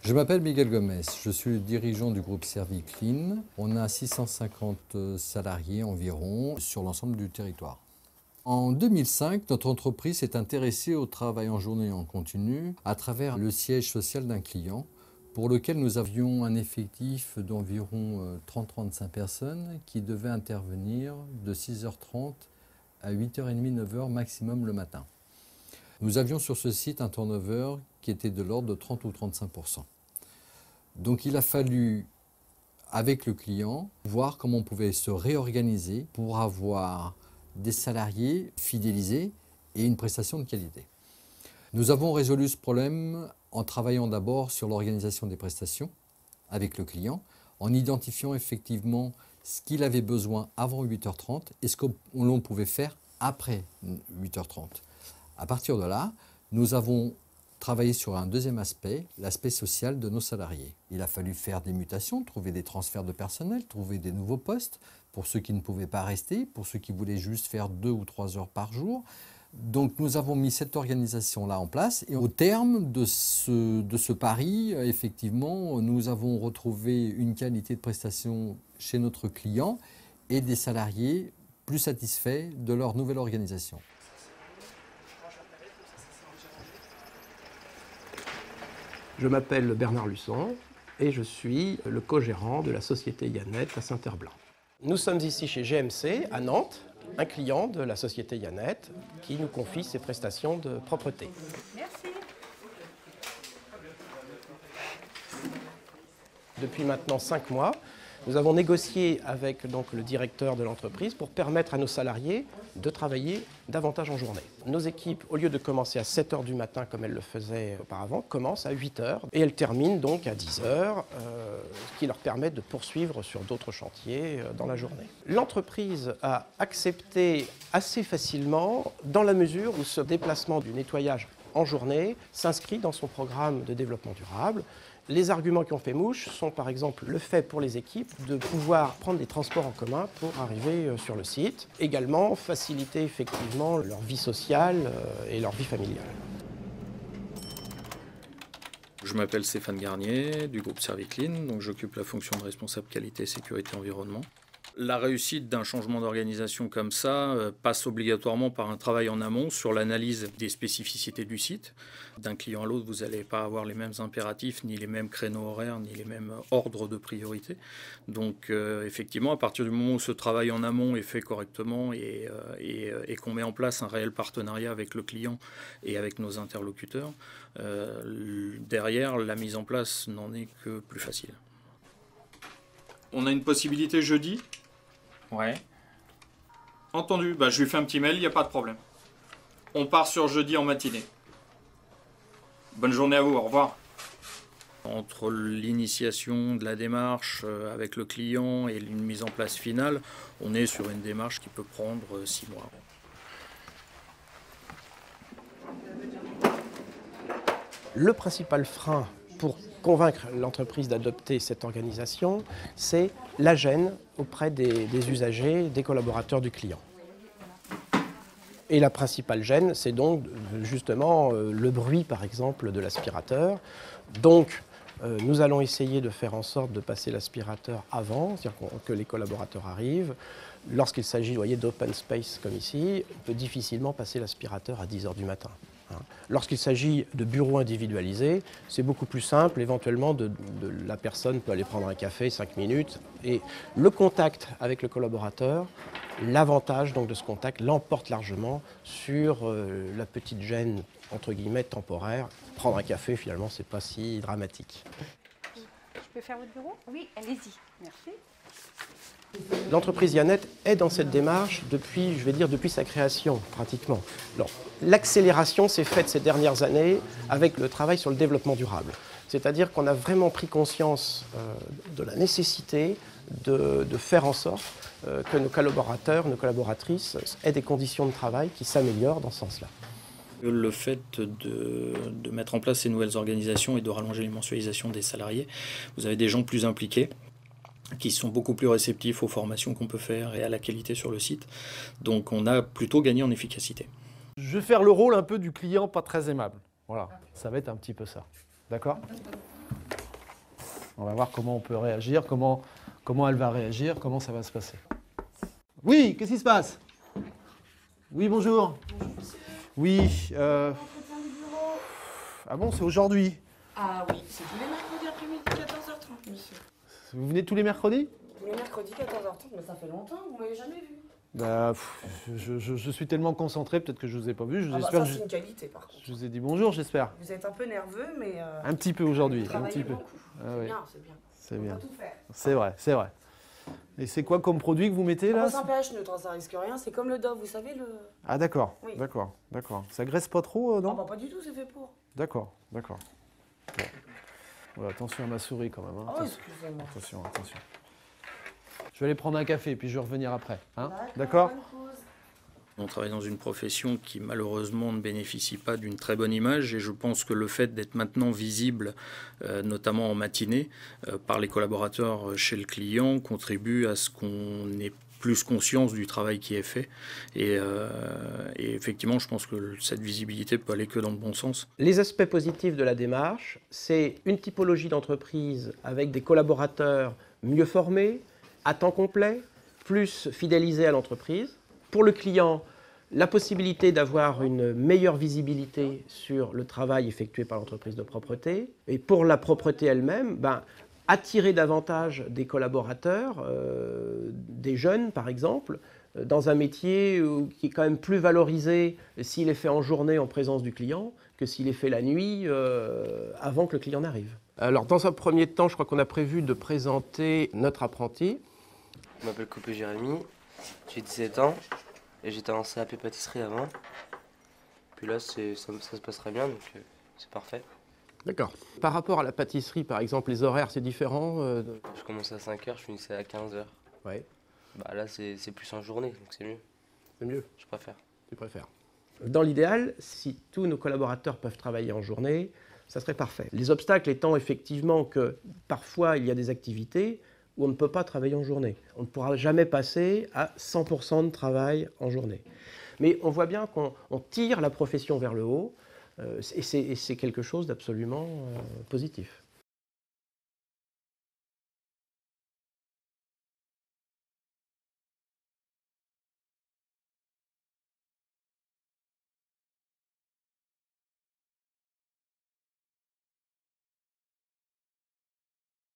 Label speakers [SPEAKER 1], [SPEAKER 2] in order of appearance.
[SPEAKER 1] Je m'appelle Miguel Gomez, je suis le dirigeant du groupe Serviclean. On a 650 salariés environ sur l'ensemble du territoire. En 2005, notre entreprise s'est intéressée au travail en journée et en continu à travers le siège social d'un client pour lequel nous avions un effectif d'environ 30-35 personnes qui devaient intervenir de 6h30 à 8h30, 9h maximum le matin. Nous avions sur ce site un turnover qui était de l'ordre de 30 ou 35%. Donc il a fallu, avec le client, voir comment on pouvait se réorganiser pour avoir des salariés fidélisés et une prestation de qualité. Nous avons résolu ce problème en travaillant d'abord sur l'organisation des prestations avec le client, en identifiant effectivement ce qu'il avait besoin avant 8h30 et ce que l'on pouvait faire après 8h30. À partir de là, nous avons travaillé sur un deuxième aspect, l'aspect social de nos salariés. Il a fallu faire des mutations, trouver des transferts de personnel, trouver des nouveaux postes pour ceux qui ne pouvaient pas rester, pour ceux qui voulaient juste faire 2 ou 3 heures par jour. Donc nous avons mis cette organisation-là en place et au terme de ce pari, effectivement, nous avons retrouvé une qualité de prestation chez notre client et des salariés plus satisfaits de leur nouvelle organisation.
[SPEAKER 2] Je m'appelle Bernard Luçon et je suis le co-gérant de la société Yannette à Saint-Herblain. Nous sommes ici chez GMC à Nantes, un client de la société Yannette qui nous confie ses prestations de propreté.
[SPEAKER 3] Merci.
[SPEAKER 2] Depuis maintenant 5 mois, nous avons négocié avec le directeur de l'entreprise pour permettre à nos salariés de travailler davantage en journée. Nos équipes, au lieu de commencer à 7h du matin comme elles le faisaient auparavant, commencent à 8h et elles terminent donc à 10h, ce qui leur permet de poursuivre sur d'autres chantiers dans la journée. L'entreprise a accepté assez facilement dans la mesure où ce déplacement du nettoyage en journée s'inscrit dans son programme de développement durable. Les arguments qui ont fait mouche sont par exemple le fait pour les équipes de pouvoir prendre des transports en commun pour arriver sur le site. Également faciliter effectivement leur vie sociale et leur vie familiale.
[SPEAKER 4] Je m'appelle Stéphane Garnier du groupe Serviclean, donc j'occupe la fonction de responsable qualité, sécurité, environnement. La réussite d'un changement d'organisation comme ça passe obligatoirement par un travail en amont sur l'analyse des spécificités du site. D'un client à l'autre, vous n'allez pas avoir les mêmes impératifs, ni les mêmes créneaux horaires, ni les mêmes ordres de priorité. Donc effectivement, à partir du moment où ce travail en amont est fait correctement et qu'on met en place un réel partenariat avec le client et avec nos interlocuteurs, derrière, la mise en place n'en est que plus facile. On a une possibilité jeudi ? Ouais. Entendu, je lui fais un petit mail, il n'y a pas de problème. On part sur jeudi en matinée. Bonne journée à vous, au revoir. Entre l'initiation de la démarche avec le client et une mise en place finale, on est sur une démarche qui peut prendre 6 mois.
[SPEAKER 2] Le principal frein pour convaincre l'entreprise d'adopter cette organisation, c'est la gêne auprès des usagers, des collaborateurs du client. Et la principale gêne, c'est donc justement le bruit, par exemple, de l'aspirateur. Donc, nous allons essayer de faire en sorte de passer l'aspirateur avant, c'est-à-dire que les collaborateurs arrivent. Lorsqu'il s'agit, d'open space comme ici, on peut difficilement passer l'aspirateur à 10h du matin. Lorsqu'il s'agit de bureaux individualisés, c'est beaucoup plus simple. Éventuellement, la personne peut aller prendre un café 5 minutes. Et le contact avec le collaborateur, l'avantage de ce contact l'emporte largement sur la petite gêne, entre guillemets, temporaire. Prendre un café, finalement, c'est pas si dramatique.
[SPEAKER 3] Je peux faire votre bureau? Oui, allez-y. Merci.
[SPEAKER 2] L'entreprise Yannette est dans cette démarche depuis sa création, pratiquement. L'accélération s'est faite ces dernières années avec le travail sur le développement durable. C'est-à-dire qu'on a vraiment pris conscience de la nécessité de faire en sorte que nos collaborateurs, nos collaboratrices aient des conditions de travail qui s'améliorent dans ce sens-là.
[SPEAKER 4] Le fait de mettre en place ces nouvelles organisations et de rallonger les mensualisations des salariés, vous avez des gens plus impliqués, qui sont beaucoup plus réceptifs aux formations qu'on peut faire et à la qualité sur le site. Donc on a plutôt gagné en efficacité.
[SPEAKER 5] Je vais faire le rôle un peu du client pas très aimable. Voilà, ça va être un petit peu ça. D'accord ? On va voir comment on peut réagir, comment elle va réagir, comment ça va se passer. Oui, qu'est-ce qui se passe? Oui, bonjour. Bonjour, monsieur. Oui, ah bon, c'est aujourd'hui?
[SPEAKER 6] Ah oui, c'est tous les mercredis après-midi, 14h30, monsieur.
[SPEAKER 5] Vous venez tous les mercredis?
[SPEAKER 6] Tous les mercredis, 14h30, mais ça fait longtemps, vous m'avez jamais vu.
[SPEAKER 5] Bah, je suis tellement concentré, peut-être que je vous ai pas vu.
[SPEAKER 6] Ça, c'est une qualité, par contre.
[SPEAKER 5] Je vous ai dit bonjour, j'espère.
[SPEAKER 6] Vous êtes un peu nerveux, mais...
[SPEAKER 5] Un petit peu aujourd'hui,
[SPEAKER 6] vous
[SPEAKER 5] un petit peu.
[SPEAKER 6] beaucoup.
[SPEAKER 5] Ah, oui.
[SPEAKER 6] C'est bien.
[SPEAKER 5] C'est bien.
[SPEAKER 6] On peut tout faire.
[SPEAKER 5] C'est vrai, c'est vrai. Et c'est quoi comme produit que vous mettez là?
[SPEAKER 6] C'est un pH neutre, ça risque rien. C'est comme le Dove, vous savez, le...
[SPEAKER 5] Ah d'accord,
[SPEAKER 6] oui.
[SPEAKER 5] D'accord. Ça graisse pas trop, non?
[SPEAKER 6] Ah bah pas du tout, c'est fait pour.
[SPEAKER 5] D'accord. Bon. Voilà, attention à ma souris quand même. Hein.
[SPEAKER 6] Oh, excusez-moi.
[SPEAKER 5] Attention. Je vais aller prendre un café, puis je vais revenir après. Hein?
[SPEAKER 6] D'accord.
[SPEAKER 4] On travaille dans une profession qui malheureusement ne bénéficie pas d'une très bonne image et je pense que le fait d'être maintenant visible, notamment en matinée, par les collaborateurs chez le client contribue à ce qu'on ait plus conscience du travail qui est fait et effectivement je pense que cette visibilité peut aller que dans le bon sens.
[SPEAKER 2] Les aspects positifs de la démarche, c'est une typologie d'entreprise avec des collaborateurs mieux formés, à temps complet, plus fidélisés à l'entreprise. Pour le client, la possibilité d'avoir une meilleure visibilité sur le travail effectué par l'entreprise de propreté. Et pour la propreté elle-même, attirer davantage des collaborateurs, des jeunes par exemple, dans un métier qui est quand même plus valorisé s'il est fait en journée en présence du client que s'il est fait la nuit avant que le client n'arrive. Alors dans un premier temps, je crois qu'on a prévu de présenter notre apprenti.
[SPEAKER 7] Je m'appelle Coupé Jérémy, j'ai 17 ans et j'étais en CAP pâtisserie avant. Puis là, ça se passe très bien, donc c'est parfait.
[SPEAKER 2] D'accord. Par rapport à la pâtisserie, par exemple, les horaires, c'est différent
[SPEAKER 7] Je commence à 5h, je finissais à 15h.
[SPEAKER 2] Ouais.
[SPEAKER 7] Là, c'est plus en journée, donc c'est mieux.
[SPEAKER 2] C'est mieux.
[SPEAKER 7] Je préfère.
[SPEAKER 2] Tu préfères. Dans l'idéal, si tous nos collaborateurs peuvent travailler en journée, ça serait parfait. Les obstacles étant effectivement que parfois il y a des activités où on ne peut pas travailler en journée. On ne pourra jamais passer à 100% de travail en journée. Mais on voit bien qu'on tire la profession vers le haut et c'est quelque chose d'absolument positif.